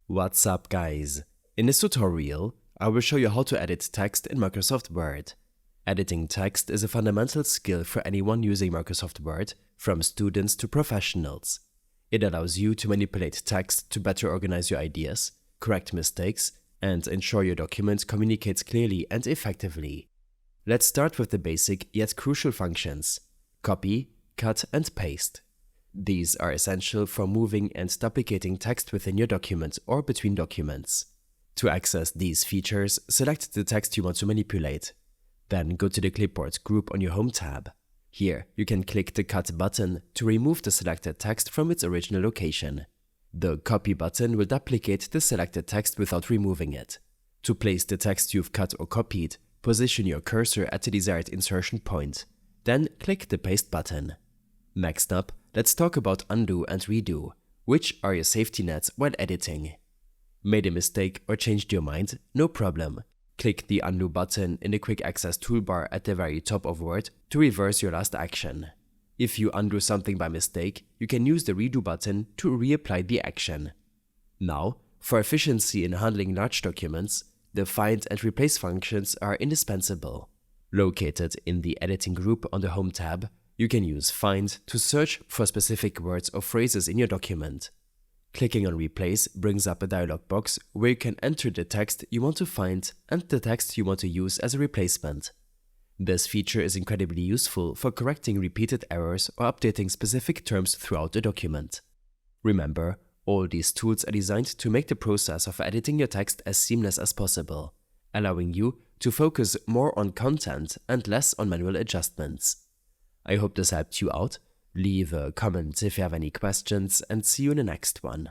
What's up, guys? In this tutorial, I will show you how to edit text in Microsoft Word. Editing text is a fundamental skill for anyone using Microsoft Word, from students to professionals. It allows you to manipulate text to better organize your ideas, correct mistakes, and ensure your document communicates clearly and effectively. Let's start with the basic yet crucial functions: copy, cut, and paste. These are essential for moving and duplicating text within your document or between documents. To access these features, select the text you want to manipulate. Then go to the Clipboard group on your Home tab. Here, you can click the Cut button to remove the selected text from its original location. The Copy button will duplicate the selected text without removing it. To place the text you've cut or copied, position your cursor at the desired insertion point. Then click the Paste button. Next up, let's talk about undo and redo, which are your safety nets while editing. Made a mistake or changed your mind? No problem. Click the undo button in the quick access toolbar at the very top of Word to reverse your last action. If you undo something by mistake, you can use the redo button to reapply the action. Now, for efficiency in handling large documents, the find and replace functions are indispensable. Located in the editing group on the Home tab, you can use Find to search for specific words or phrases in your document. Clicking on Replace brings up a dialog box where you can enter the text you want to find and the text you want to use as a replacement. This feature is incredibly useful for correcting repeated errors or updating specific terms throughout the document. Remember, all these tools are designed to make the process of editing your text as seamless as possible, allowing you to focus more on content and less on manual adjustments. I hope this helped you out. Leave a comment if you have any questions, and see you in the next one.